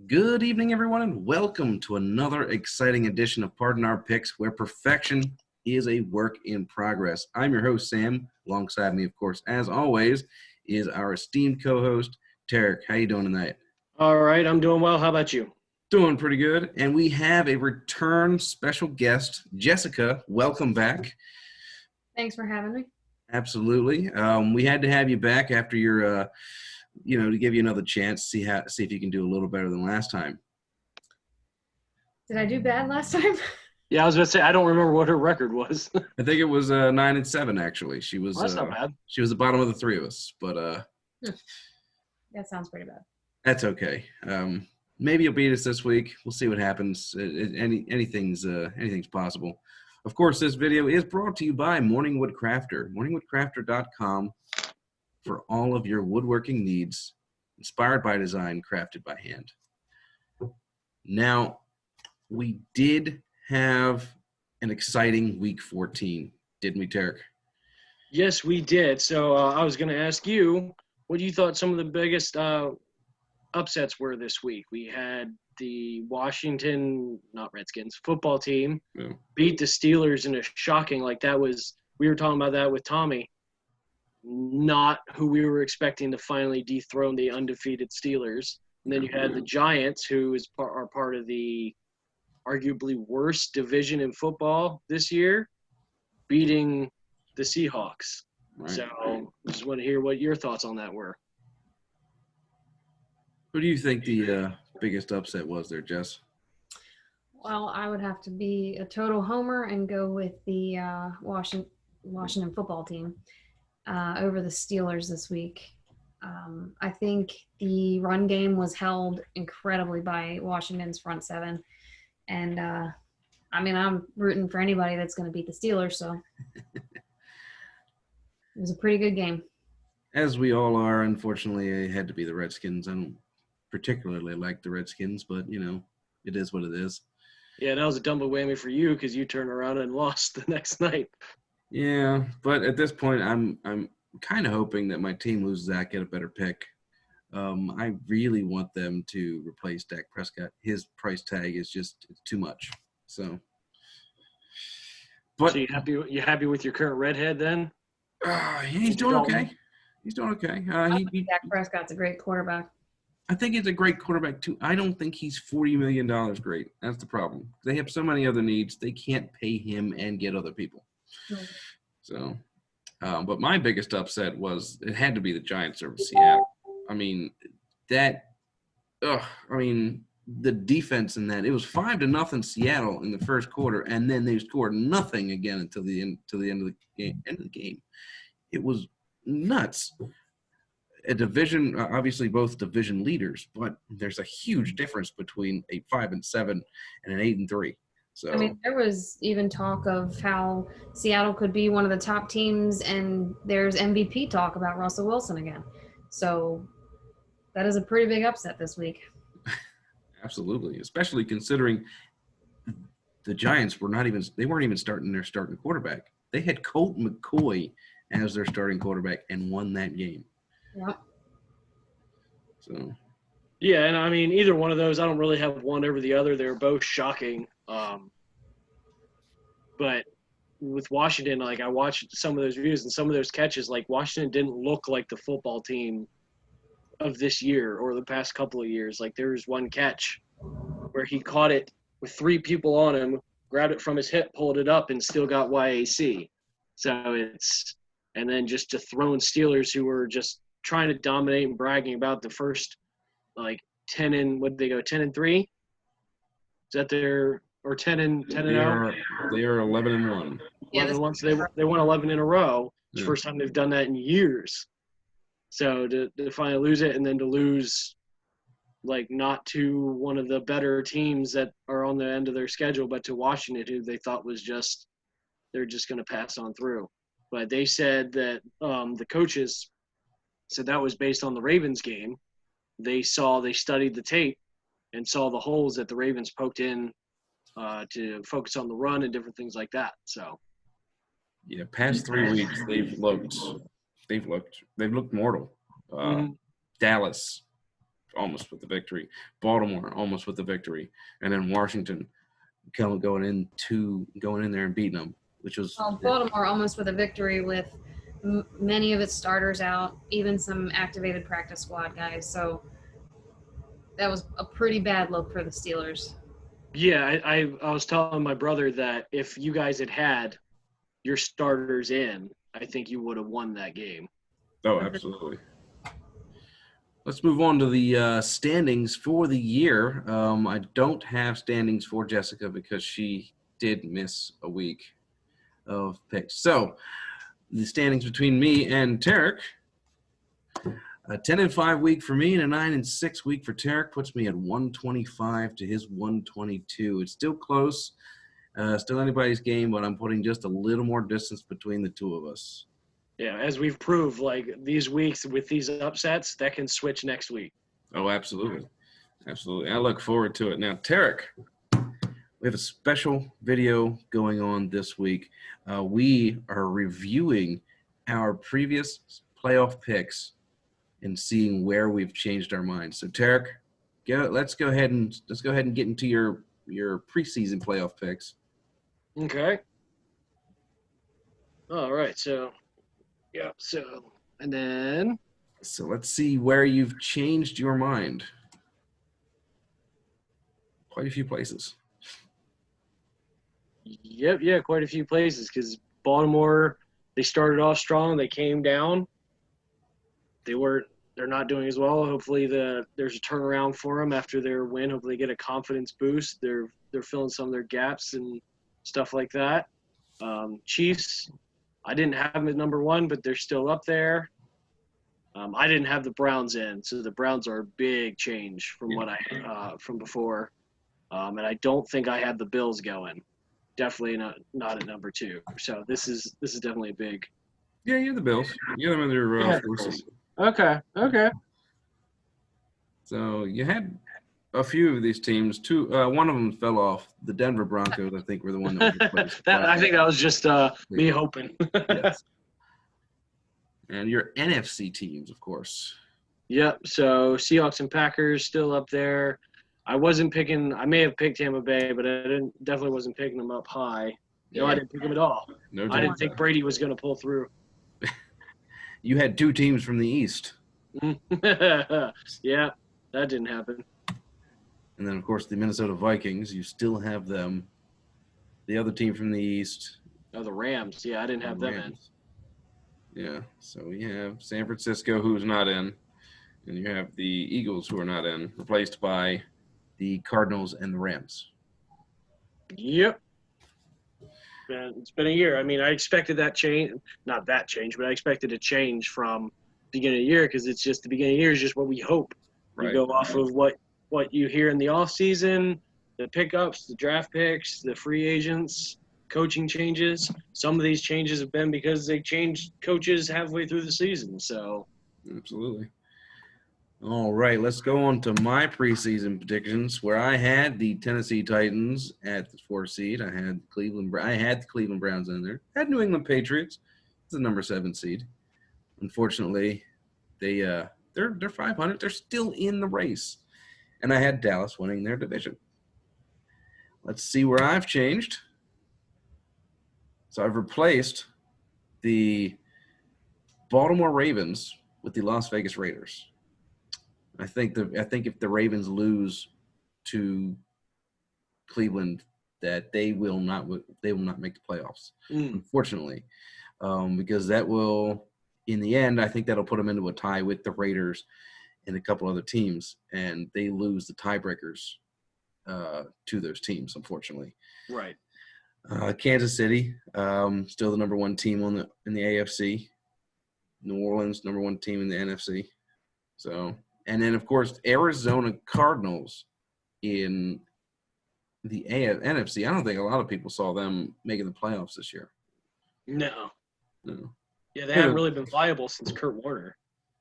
Good evening, everyone, and welcome to another exciting edition of Pardon Our Picks, where perfection is a work in progress. I'm your host, Sam. Alongside me, of course, as always, is our esteemed co-host, Tarik. How you doing tonight? All right, I'm doing well. How about you? Doing pretty good. And we have a return special guest, Jessica. Welcome back. Thanks for having me. Absolutely. We had to have you back after your to give you another chance, see if you can do a little better than last time. Did I do bad last time? Yeah, I was going to say, I don't remember what her record was. I think it was 9-7, actually. She was Well, that's not bad. She was the bottom of the three of us, but That sounds pretty bad. that's okay. Maybe you'll beat us this week. We'll see what happens. Anything's possible. Of course, this video is brought to you by Morningwood Crafter, morningwoodcrafter.com, for all of your woodworking needs, inspired by design, crafted by hand. Now, we did have an exciting Week 14, didn't we, Tarik? Yes, we did. So I was going to ask you, what do you thought some of the biggest upsets were this week? We had the Washington, not Redskins, football team beat the Steelers in a shocking, we were talking about that with Tommy, not who we were expecting to finally dethrone the undefeated Steelers. And then you had the Giants, who are part of the arguably worst division in football this year, beating the Seahawks. Right. So I just want to hear what your thoughts on that were. Who do you think the biggest upset was there, Jess? Well, I would have to be a total homer and go with the Washington football team over the Steelers this week. I think the run game was held incredibly by Washington's front seven. And, I'm rooting for anybody that's going to beat the Steelers, so it was a pretty good game. As we all are, unfortunately, it had to be the Redskins. I don't particularly like the Redskins, but, it is what it is. Yeah, that was a double whammy for you because you turned around and lost the next night. Yeah, but at this point, I'm kind of hoping that my team loses that, get a better pick. I really want them to replace Dak Prescott. His price tag is just too much. So you happy with your current redhead then? He's doing okay. He's doing okay. Dak Prescott's a great quarterback. I think he's a great quarterback too. I don't think he's $40 million great. That's the problem. They have so many other needs. They can't pay him and get other people. Mm-hmm. So, but my biggest upset was it had to be the Giants over Seattle. The defense in that, it was 5-0 Seattle in the first quarter, and then they scored nothing again until the end of the game. It was nuts. A division, obviously both division leaders, but there's a huge difference between a 5-7 and an 8-3. So there was even talk of how Seattle could be one of the top teams, and there's MVP talk about Russell Wilson again. So that is a pretty big upset this week. Absolutely, especially considering the Giants weren't even starting their starting quarterback. They had Colt McCoy as their starting quarterback and won that game. Yeah. So. Yeah, and either one of those, I don't really have one over the other. They're both shocking. But with Washington, I watched some of those views and some of those catches, Washington didn't look like the football team of this year or the past couple of years. There was one catch where he caught it with three people on him, grabbed it from his hip, pulled it up, and still got YAC. So and then just dethrone Steelers who were just trying to dominate and bragging about the first 10 and what did they go 10-3? Is that their or 10-0? They are 11-1. Yeah, 11-1. So they won 11 in a row. It's the first time they've done that in years. So to finally lose it, and then to lose not to one of the better teams that are on the end of their schedule, but to Washington, who they thought was they're just going to pass on through. But they said that the coaches said that was based on the Ravens game. They studied the tape and saw the holes that the Ravens poked in to focus on the run and different things like that. So, yeah, past 3 weeks they've looked mortal. Dallas, almost with the victory. Baltimore almost with the victory, and then Washington going in there and beating them, which was Baltimore almost with a victory with many of its starters out, even some activated practice squad guys. So that was a pretty bad look for the Steelers. Yeah, I was telling my brother that if you guys had your starters in, I think you would have won that game. Oh, absolutely. Let's move on to the standings for the year. I don't have standings for Jessica because she did miss a week of picks. So the standings between me and Tarik, a 10-5 week for me and a 9-6 week for Tarik puts me at 125 to his 122. It's still close, still anybody's game, but I'm putting just a little more distance between the two of us. Yeah, as we've proved, like these weeks with these upsets, that can switch next week. Oh, absolutely. Absolutely. I look forward to it. Now, Tarik, we have a special video going on this week. We are reviewing our previous playoff picks and seeing where we've changed our minds. So, Tarik, let's go ahead and get into your preseason playoff picks. Okay. All right. So, yeah. So, and then. So let's see where you've changed your mind. Quite a few places. Yep. Yeah. Quite a few places because Baltimore, they started off strong. They came down. They're not doing as well. Hopefully there's a turnaround for them after their win. Hopefully they get a confidence boost. They're filling some of their gaps and stuff like that. Chiefs, I didn't have them at number 1, but they're still up there. I didn't have the Browns in, so the Browns are a big change from what from before. And I don't think I had the Bills going. Definitely not at number 2. So this is definitely a big. Yeah, you're the Bills. You're them in their 4 seed. Okay. So you had a few of these teams. One of them fell off. The Denver Broncos, I think, were the one that was replaced. I think that was just me hoping. Yes. And your NFC teams, of course. Yep. So Seahawks and Packers still up there. I may have picked Tampa Bay, but I definitely wasn't picking them up high. No, I didn't pick them at all. No, I didn't think Brady was going to pull through. You had 2 teams from the East. Yeah, that didn't happen. And then, of course, the Minnesota Vikings. You still have them. The other team from the East. Oh, the Rams. Yeah, I didn't have them in. Yeah, so we have San Francisco, who's not in. And you have the Eagles, who are not in, replaced by the Cardinals and the Rams. Yep. It's been a year. I mean, I expected that change. Not that change, but I expected a change from beginning of the year because it's just the beginning of the year is just what we hope. Right. You go off of what you hear in the offseason, the pickups, the draft picks, the free agents, coaching changes. Some of these changes have been because they changed coaches halfway through the season. So, absolutely. All right, let's go on to my preseason predictions, where I had the Tennessee Titans at the 4 seed. I had the Cleveland Browns in there. I had New England Patriots. It's the number 7 seed. Unfortunately, they're 500. They're still in the race, and I had Dallas winning their division. Let's see where I've changed. So I've replaced the Baltimore Ravens with the Las Vegas Raiders. I think if the Ravens lose to Cleveland, that they will not make the playoffs. Unfortunately, because that will, in the end, I think that'll put them into a tie with the Raiders and a couple other teams, and they lose the tiebreakers to those teams. Unfortunately, right. Kansas City, still the number 1 team in the AFC. New Orleans, number 1 team in the NFC. So. And then, of course, Arizona Cardinals in the NFC. I don't think a lot of people saw them making the playoffs this year. No. Yeah, they haven't really been viable since Kurt Warner.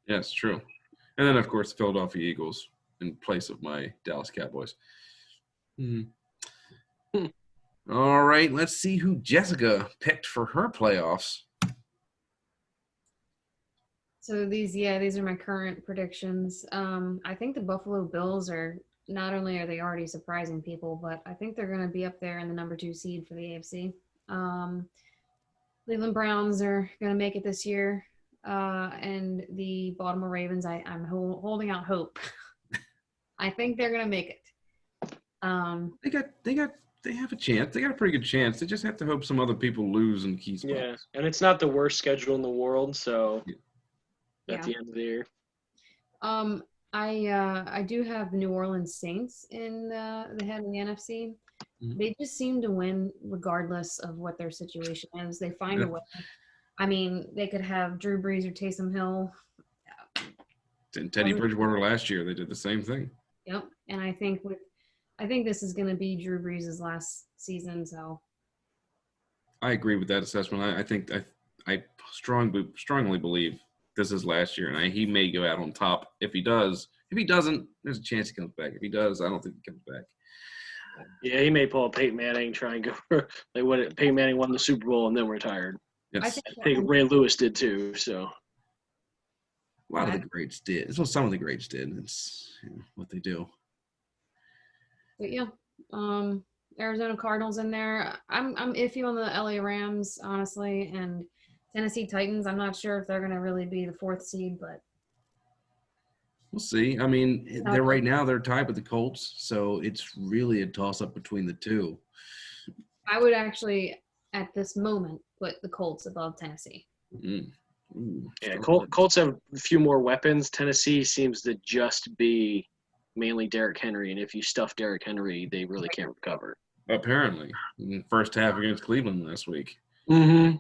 Yes, true. And then, of course, the Philadelphia Eagles in place of my Dallas Cowboys. All right, let's see who Jessica picked for her playoffs. So these are my current predictions. I think the Buffalo Bills are not only are they already surprising people, but I think they're going to be up there in the number 2 seed for the AFC. Cleveland Browns are going to make it this year, and the Baltimore Ravens. I'm holding out hope. I think they're going to make it. They have a chance. They got a pretty good chance. They just have to hope some other people lose in key spots. Yeah, and it's not the worst schedule in the world, so Yeah. at the end of the year. I do have New Orleans Saints in the head of the NFC. They just seem to win regardless of what their situation is. They find a way. I mean, they could have Drew Brees or Taysom Hill. And Teddy Bridgewater last year, they did the same thing. Yep, and I think this is going to be Drew Brees' last season. So I agree with that assessment. I think I strongly believe this is last year, and he may go out on top. If he does, if he doesn't, there's a chance he comes back. If he does, I don't think he comes back. Yeah, he may pull a Peyton Manning, try and go for Peyton Manning won the Super Bowl and then retired. Yes. I think Ray Lewis did too. So a lot of the greats did. It's what some of the greats did. It's what they do. But yeah, Arizona Cardinals in there. I'm iffy on the LA Rams, honestly, and Tennessee Titans. I'm not sure if they're going to really be the 4th seed, but we'll see. I mean, they're tied with the Colts, so it's really a toss-up between the two. I would actually, at this moment, put the Colts above Tennessee. Ooh, yeah, Colts have a few more weapons. Tennessee seems to just be mainly Derrick Henry, and if you stuff Derrick Henry, they really can't recover. Apparently, in the first half against Cleveland last week. Mm-hmm.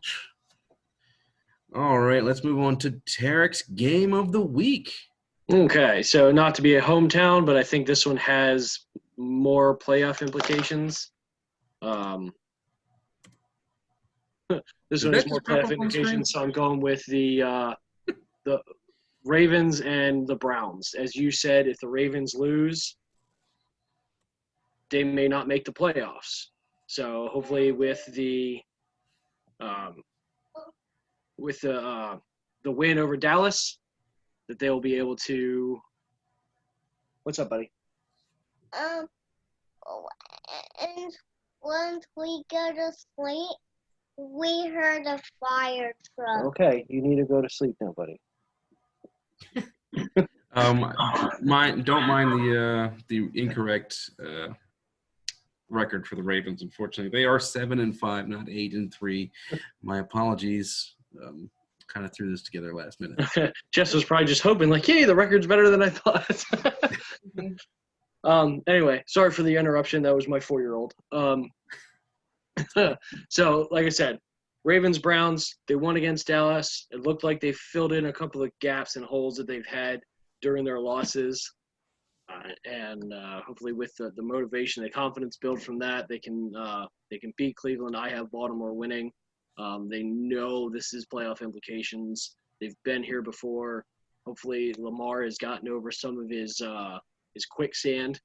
All right, let's move on to Tarik's game of the week. Okay, so not to be a hometown, but I think this one has more playoff implications. This one has more playoff implications, so I'm going with the Ravens and the Browns. As you said, if the Ravens lose, they may not make the playoffs. So hopefully, with the win over Dallas, that they will be able to. What's up, buddy? And once we go to sleep, we heard a fire truck. Okay, you need to go to sleep now, buddy. Don't mind the incorrect record for the Ravens. Unfortunately, they are 7-5, not 8-3. My apologies. Kind of threw this together last minute. Jess was probably just hoping, like, "Yay, the record's better than I thought." Anyway, sorry for the interruption. That was my 4-year-old. So, like I said, Ravens, Browns, they won against Dallas. It looked like they filled in a couple of gaps and holes that they've had during their losses. And hopefully with the motivation, the confidence build from that, they can beat Cleveland. I have Baltimore winning. They know this is playoff implications. They've been here before. Hopefully Lamar has gotten over some of his quicksand,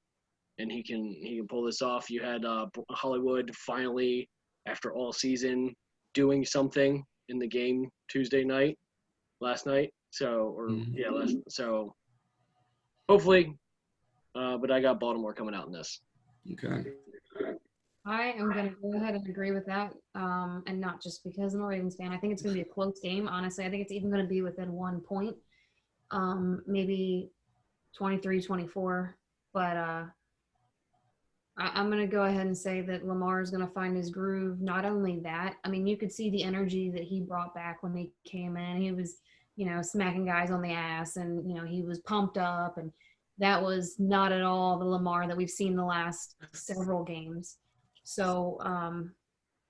and he can pull this off. You had Hollywood finally, after all season, doing something in the game last night. So hopefully, but I got Baltimore coming out in this. Okay. I am going to go ahead and agree with that, and not just because I'm a Ravens fan. I think it's going to be a close game, honestly. I think it's even going to be within 1 point, maybe 23-24. But I'm going to go ahead and say that Lamar is going to find his groove. Not only that, I mean, you could see the energy that he brought back when he came in. He was, smacking guys on the ass, and, he was pumped up. And that was not at all the Lamar that we've seen the last several games. So,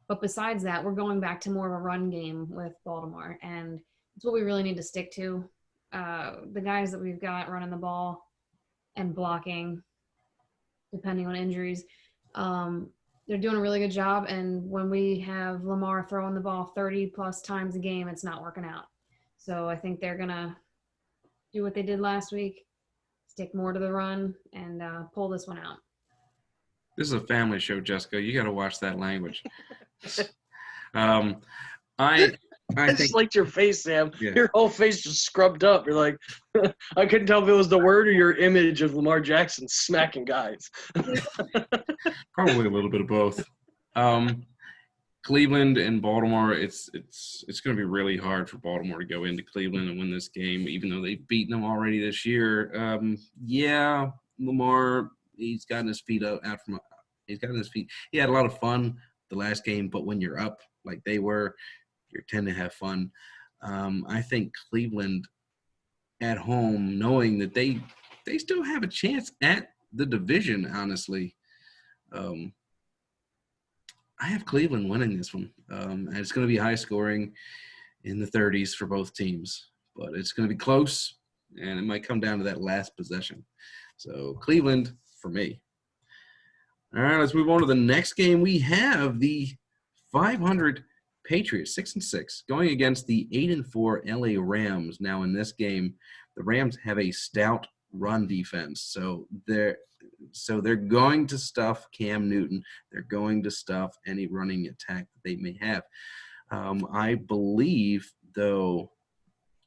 but besides that, we're going back to more of a run game with Baltimore, and it's what we really need to stick to. The guys that we've got running the ball and blocking, depending on injuries, they're doing a really good job. And when we have Lamar throwing the ball 30-plus times a game, it's not working out. So I think they're going to do what they did last week, stick more to the run, and pull this one out. This is a family show, Jessica. You got to watch that language. I I I just think liked your face, Sam. Yeah. Your whole face just scrubbed up. You're like, I couldn't tell if it was the word or your image of Lamar Jackson smacking guys. probably a little bit of both. Cleveland and Baltimore, it's going to be really hard for Baltimore to go into Cleveland and win this game, even though they've beaten them already this year. Lamar, he's gotten his feet out from – he's gotten his feet – he had a lot of fun the last game, but when you're up like they were, you tend to have fun. I think Cleveland at home, knowing that they still have a chance at the division, honestly, I have Cleveland winning this one. And it's going to be high scoring in the 30s for both teams, but it's going to be close, and it might come down to that last possession. So Cleveland for me. All right, let's move on to the next game. We have the 500 Patriots, 6-6, going against the 8-4 LA Rams. Now in this game, the Rams have a stout run defense, so they're going to stuff Cam Newton. They're going to stuff any running attack that they may have. I believe, though,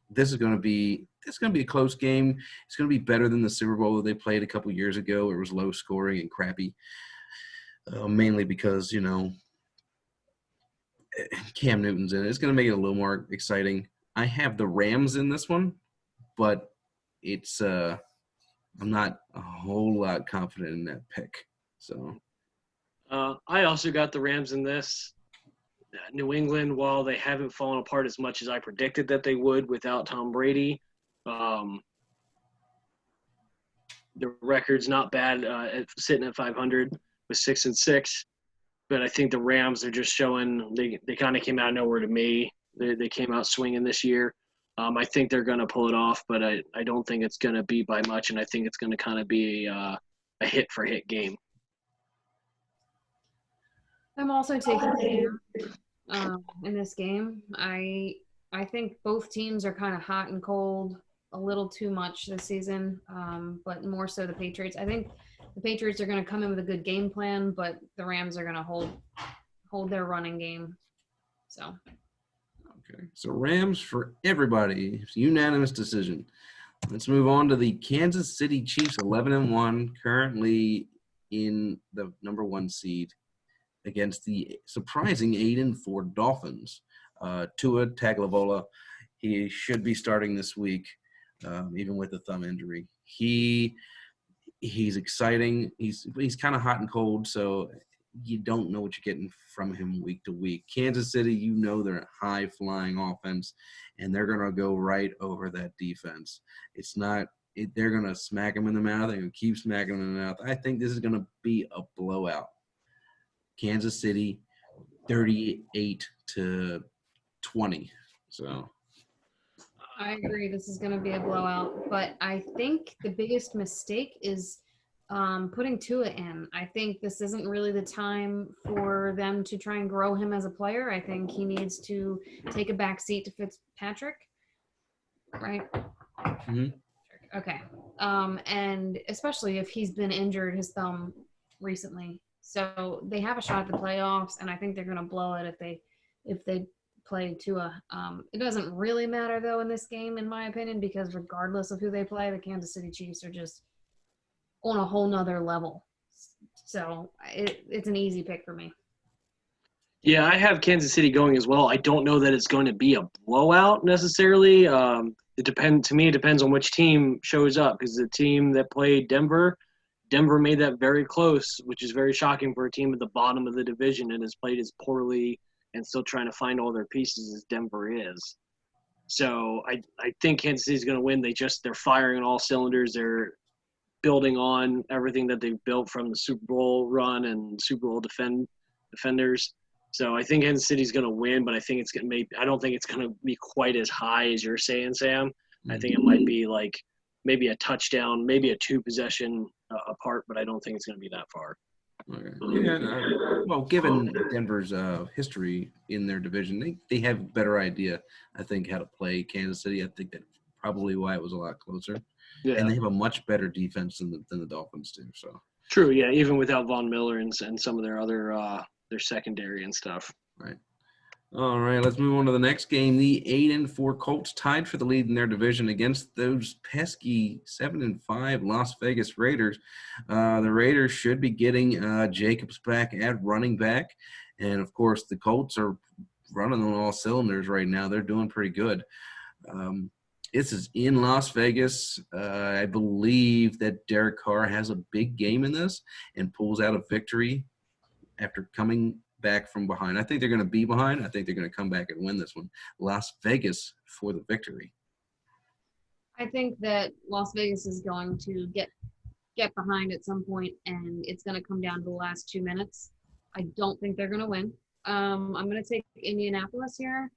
this is going to be a close game. It's going to be better than the Super Bowl that they played a couple years ago. It was low scoring and crappy, mainly because, Cam Newton's in it. It's going to make it a little more exciting. I have the Rams in this one, but it's I'm not a whole lot confident in that pick. So I also got the Rams in this. New England, while they haven't fallen apart as much as I predicted that they would without Tom Brady, the record's not bad, sitting at 500 with 6-6. But I think the Rams are just showing they kind of came out of nowhere to me. They came out swinging this year. I think they're going to pull it off, but I don't think it's going to be by much, and I think it's going to kind of be a hit-for-hit game. I'm also taking in this game. I think both teams are kind of hot and cold a little too much this season, but more so the Patriots. I think the Patriots are going to come in with a good game plan, but the Rams are going to hold their running game. So. Okay, so Rams for everybody. It's a unanimous decision. Let's move on to the Kansas City Chiefs, 11-1, currently in the number 1 seed against the surprising 8-4 Dolphins. Tua Tagovailoa, he should be starting this week, even with a thumb injury. He's exciting. He's kind of hot and cold, so you don't know what you're getting from him week to week. Kansas City, they're a high-flying offense, and they're going to go right over that defense. They're going to smack them in the mouth. They're going to keep smacking them in the mouth. I think this is going to be a blowout. Kansas City, 38-20. So I agree. This is going to be a blowout, but I think the biggest mistake is putting Tua in. I think this isn't really the time for them to try and grow him as a player. I think he needs to take a back seat to Fitzpatrick, right? Mm-hmm. Okay. And especially if he's been injured, his thumb recently. So they have a shot at the playoffs, and I think they're going to blow it if they play Tua. It doesn't really matter, though, in this game, in my opinion, because regardless of who they play, the Kansas City Chiefs are just on a whole nother level. So it's an easy pick for me. Yeah, I have Kansas City going as well. I don't know that it's going to be a blowout necessarily. It depends on which team shows up, because the team that played Denver made that very close, which is very shocking for a team at the bottom of the division and has played as poorly and still trying to find all their pieces as Denver is. So I think Kansas City's going to win. They're firing on all cylinders. They're building on everything that they've built from the Super Bowl run and Super Bowl defenders. So I think Kansas City's going to win, but I don't think it's going to be quite as high as you're saying, Sam. I think it might be like maybe a touchdown, maybe a 2-possession apart, but I don't think it's going to be that far. Okay. Yeah. Well, given Denver's history in their division, they have a better idea, I think, how to play Kansas City. I think that's probably why it was a lot closer. Yeah. And they have a much better defense than the Dolphins do. So true. Yeah. Even without Von Miller and some of their other their secondary and stuff. Right. All right, let's move on to the next game. The 8-4 Colts tied for the lead in their division against those pesky 7-5 Las Vegas Raiders. The Raiders should be getting Jacobs back at running back, and of course the Colts are running on all cylinders right now. They're doing pretty good. This is in Las Vegas. I believe that Derek Carr has a big game in this and pulls out a victory after coming back from behind. I think they're going to be behind. I think they're going to come back and win this one. Las Vegas for the victory. I think that Las Vegas is going to get behind at some point, and it's going to come down to the last 2 minutes. I don't think they're going to win. I'm going to take Indianapolis here,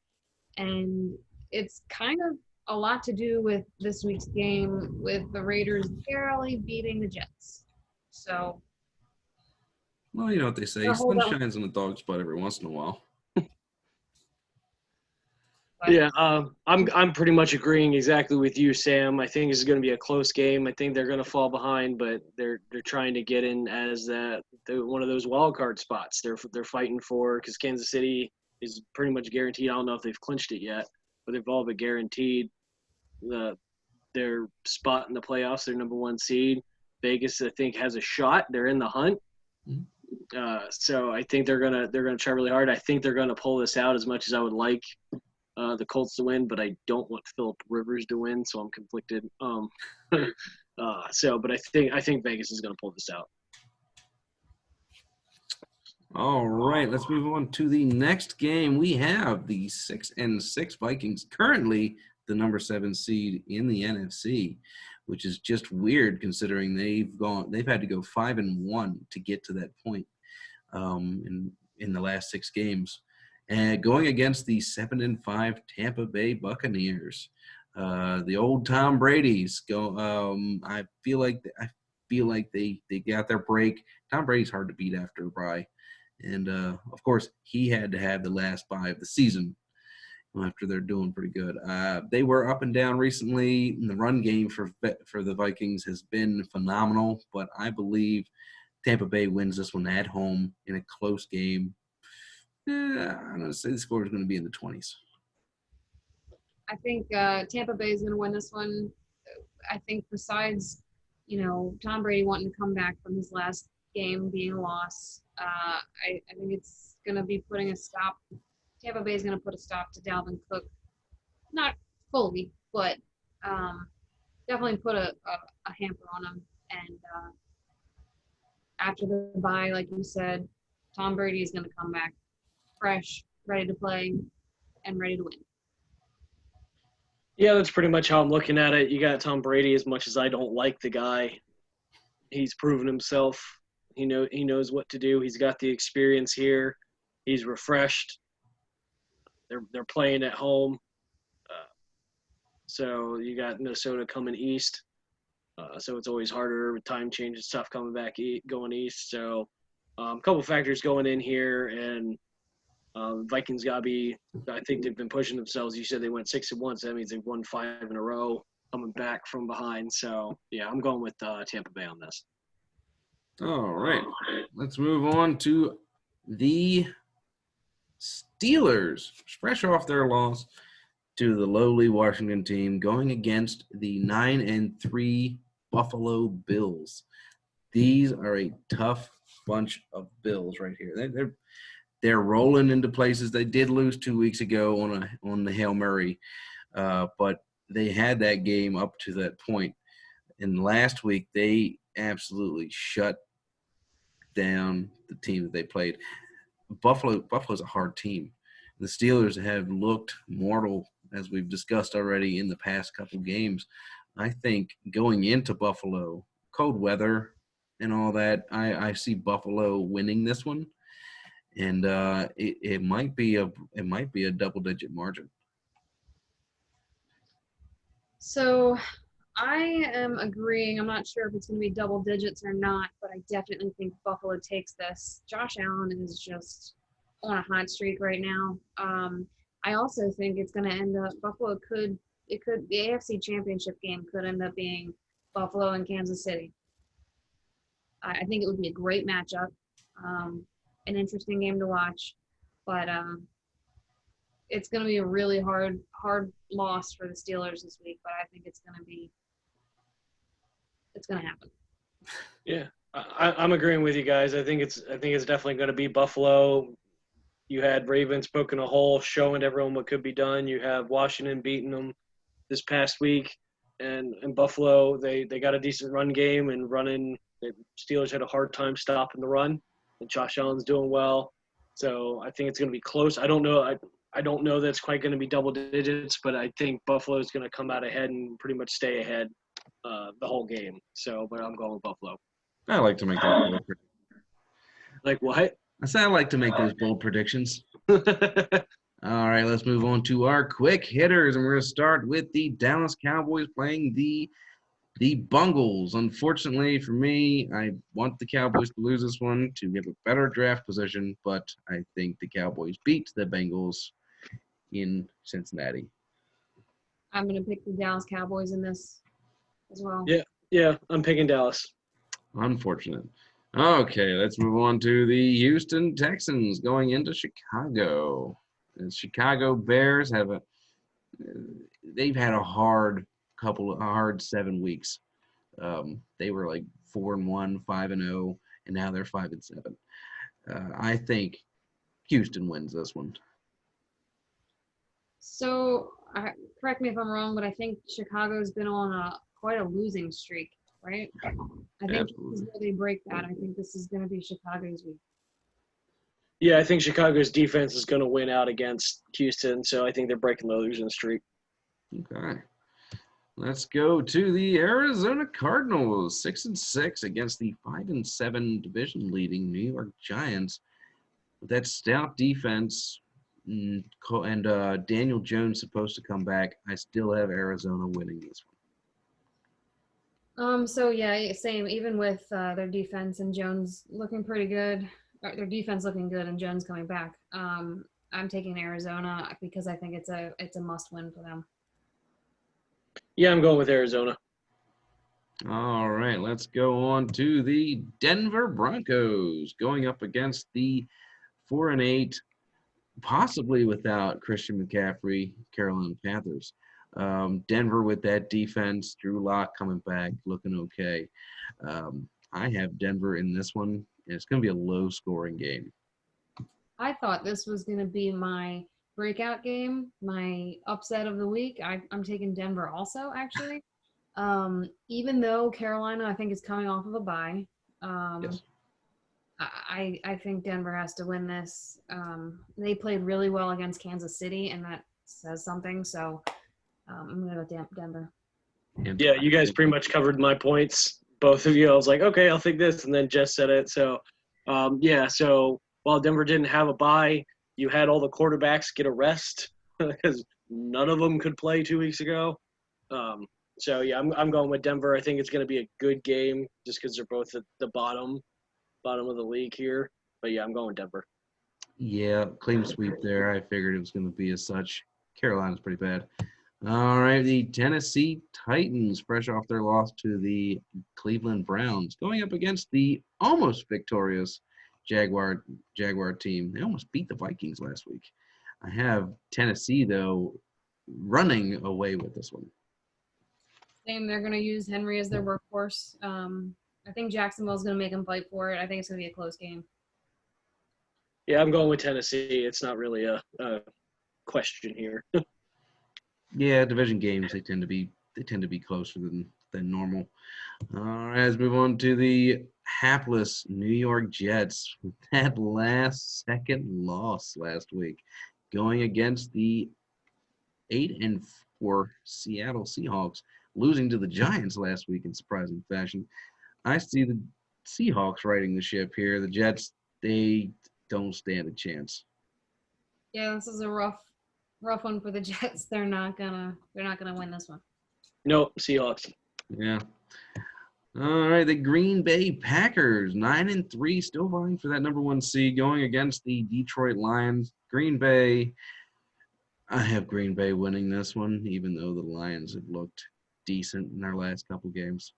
and it's kind of a lot to do with this week's game with the Raiders barely beating the Jets. So, well, you know what they say, sun shines on the dog's butt every once in a while. Yeah, I'm pretty much agreeing exactly with you, Sam. I think this is going to be a close game. I think they're going to fall behind, but they're trying to get in as one of those wild card spots. They're fighting for, because Kansas City is pretty much guaranteed. I don't know if they've clinched it yet, but they've all but guaranteed their spot in the playoffs. Their number 1 seed. Vegas, I think, has a shot. They're in the hunt. So I think they're gonna try really hard. I think they're gonna pull this out as much as I would like the Colts to win, but I don't want Phillip Rivers to win, so I'm conflicted. But I think Vegas is gonna pull this out. All right, let's move on to the next game. We have the 6-6 Vikings, currently the number 7 seed in the NFC, which is just weird considering they've had to go 5-1 to get to that point in the last 6 games, and going against the 7-5 Tampa Bay Buccaneers. The old Tom Brady's go. I feel like they got their break. Tom Brady's hard to beat after a bye, and of course he had to have the last bye of the season after they're doing pretty good. They were up and down recently. And the run game for the Vikings has been phenomenal, but I believe Tampa Bay wins this one at home in a close game. I'm going to say the score is going to be in the 20s. I think Tampa Bay is going to win this one. I think besides, Tom Brady wanting to come back from his last game being a loss, I think it's going to be putting a stop. Tampa Bay is going to put a stop to Dalvin Cook. Not fully, but definitely put a hamper on him. And after the bye, like you said, Tom Brady is going to come back fresh, ready to play, and ready to win. Yeah, that's pretty much how I'm looking at it. You got Tom Brady. As much as I don't like the guy, he's proven himself. He knows what to do. He's got the experience here. He's refreshed. They're playing at home. So you got Minnesota coming east. So it's always harder with time changes, tough coming back going east. So a couple factors going in here, and Vikings got to be – I think they've been pushing themselves. You said they went 6-1, so that means they've won 5 in a row coming back from behind. So, yeah, I'm going with Tampa Bay on this. All right. Let's move on to the Steelers, fresh off their loss to the lowly Washington team, going against the 9-3 Buffalo Bills. These are a tough bunch of Bills right here. They're rolling into places. They did lose 2 weeks ago on the Hail Mary, but they had that game up to that point. And last week they absolutely shut down the team that they played. Buffalo's a hard team. The Steelers have looked mortal, as we've discussed already in the past couple games. I think going into Buffalo, cold weather and all that, I see Buffalo winning this one, and it might be a double-digit margin. So I am agreeing. I'm not sure if it's going to be double digits or not, but I definitely think Buffalo takes this. Josh Allen is just on a hot streak right now. I also think it's going to end up the AFC Championship game could end up being Buffalo and Kansas City. I think it would be a great matchup, an interesting game to watch, but it's going to be a really hard loss for the Steelers this week, but I think it's going to happen. Yeah, I'm agreeing with you guys. I think it's definitely going to be Buffalo. You had Ravens poking a hole, showing everyone what could be done. You have Washington beating them this past week, and Buffalo they got a decent run game and running. The Steelers had a hard time stopping the run, and Josh Allen's doing well. So I think it's going to be close. I don't know. I don't know that it's quite going to be double digits, but I think Buffalo is going to come out ahead and pretty much stay ahead the whole game. So, but I'm going with Buffalo. I like to make those bold predictions. Like what? I said I like to make those bold predictions. All right, let's move on to our quick hitters, and we're going to start with the Dallas Cowboys playing the Bengals. Unfortunately for me, I want the Cowboys to lose this one to get a better draft position, but I think the Cowboys beat the Bengals in Cincinnati. I'm going to pick the Dallas Cowboys in this as well. Yeah, I'm picking Dallas. Unfortunate. Okay, let's move on to the Houston Texans going into Chicago. The Chicago Bears they've had a hard 7 weeks. They were like 4-1, 5-0, and now they're 5-7. I think Houston wins this one. So, correct me if I'm wrong, but I think Chicago's been on quite a losing streak, right? I think this is where they break that. I think this is going to be Chicago's week. Yeah, I think Chicago's defense is going to win out against Houston, so I think they're breaking the losing streak. Okay. Let's go to the Arizona Cardinals, 6-6 against the 5-7 division-leading New York Giants. With that stout defense and Daniel Jones supposed to come back, I still have Arizona winning this one. So yeah, same. Even with their defense and Jones looking pretty good, their defense looking good and Jones coming back. I'm taking Arizona because I think it's a must-win for them. Yeah, I'm going with Arizona. All right, let's go on to the Denver Broncos going up against the 4-8, possibly without Christian McCaffrey, Carolina Panthers. Denver with that defense, Drew Lock coming back, looking okay. I have Denver in this one, and it's going to be a low-scoring game. I thought this was going to be my breakout game, my upset of the week. I'm taking Denver also, actually. Even though Carolina, I think, is coming off of a bye. Yes. I think Denver has to win this. They played really well against Kansas City, and that says something. So I'm going to go with Denver. Yeah, you guys pretty much covered my points, both of you. I was like, okay, I'll think this, and then Jess said it. So, so while Denver didn't have a bye, you had all the quarterbacks get a rest because none of them could play 2 weeks ago. So, yeah, I'm going with Denver. I think it's going to be a good game just because they're both at the bottom of the league here. But, yeah, I'm going Denver. Yeah, clean sweep there. I figured it was going to be as such. Carolina's pretty bad. All right, the Tennessee Titans, fresh off their loss to the Cleveland Browns, going up against the almost victorious Jaguar team. They almost beat the Vikings last week. I have Tennessee, though, running away with this one. Same. They're going to use Henry as their workhorse. I think Jacksonville's going to make them fight for it. I think it's going to be a close game. Yeah, I'm going with Tennessee. It's not really a question here. Yeah, division games they tend to be closer than normal. All right, let's move on to the hapless New York Jets with that last-second loss last week, going against the 8-4 Seattle Seahawks, losing to the Giants last week in surprising fashion. I see the Seahawks riding the ship here. The Jets, they don't stand a chance. Yeah, this is a rough one for the Jets. They're not gonna win this one. Nope, Seahawks. Yeah. All right, the Green Bay Packers, 9-3, still vying for that number 1 seed, going against the Detroit Lions. Green Bay, I have Green Bay winning this one, even though the Lions have looked decent in their last couple games.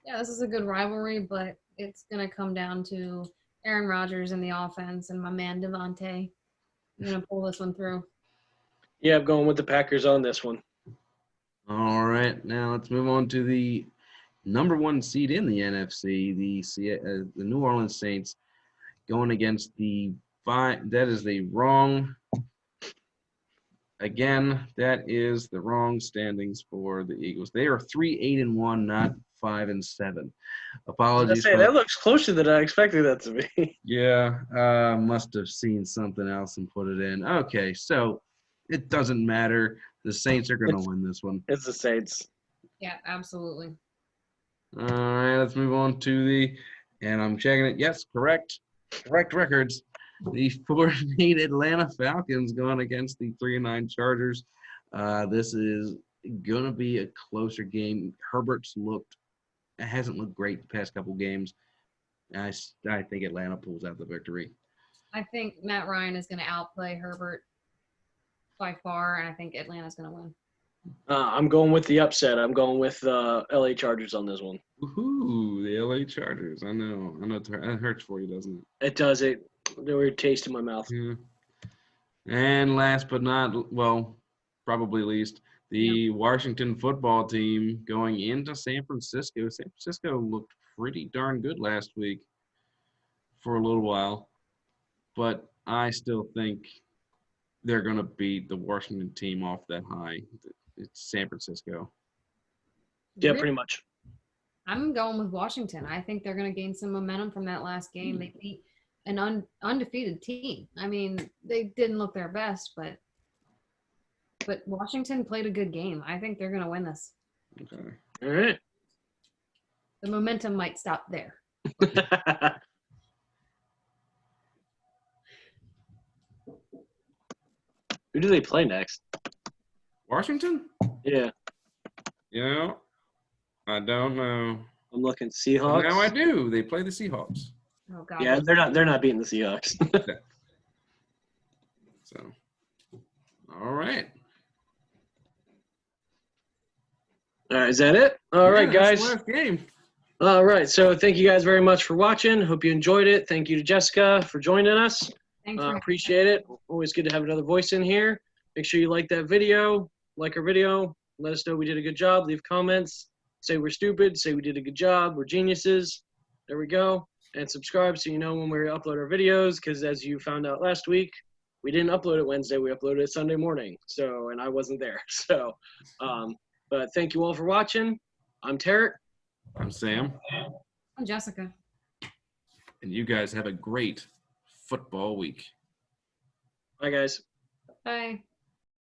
Yeah, this is a good rivalry, but it's gonna come down to Aaron Rodgers and the offense and my man Devontae. I'm gonna pull this one through. Yeah, I'm going with the Packers on this one. All right, now let's move on to the number 1 seed in the NFC, the New Orleans Saints, going against the that is the wrong. Again, that is the wrong standings for the Eagles. They are 3-8-1, not 5-7. Apologies. That looks closer than I expected that to be. Yeah, must have seen something else and put it in. Okay, so it doesn't matter. The Saints are going to win this one. It's the Saints. Yeah, absolutely. All right, let's move on to and I'm checking it. Yes, correct records. The 4-8 Atlanta Falcons going against the 3-9 Chargers. This is going to be a closer game. Hasn't looked great the past couple games. I think Atlanta pulls out the victory. I think Matt Ryan is going to outplay Herbert by far, and I think Atlanta's going to win. I'm going with the upset. I'm going with the LA Chargers on this one. Woohoo, the LA Chargers. I know it hurts for you, doesn't it? It does. It a weird taste in my mouth. Yeah. And last but not, well, probably least, the Washington football team going into San Francisco. San Francisco looked pretty darn good last week for a little while, but I still think they're going to beat the Washington team off that high. It's San Francisco. Yeah, pretty much. I'm going with Washington. I think they're going to gain some momentum from that last game. They beat an undefeated team. I mean, they didn't look their best, but Washington played a good game. I think they're going to win this. Okay. All right. The momentum might stop there. Who do they play next? Washington? Yeah, I don't know. I'm looking But Seahawks. now I do. They play the Seahawks. Oh God. Yeah, they're not beating the Seahawks. So, all right. All right, is that it? All right, That's guys. the last game. All right, so thank you guys very much for watching. Hope you enjoyed it. Thank you to Jessica for joining us. Thanks for Appreciate it. Always good to have another voice in here. Make sure you like that video, like our video. Let us know we did a good job. Leave comments. Say we're stupid. Say we did a good job. We're geniuses. There we go. And subscribe so you know when we upload our videos, because as you found out last week, we didn't upload it Wednesday. We uploaded it Sunday morning. So, and I wasn't there. So, but thank you all for watching. I'm Tarik. I'm Sam. I'm Jessica. And you guys have a great football week. Bye, guys. Bye.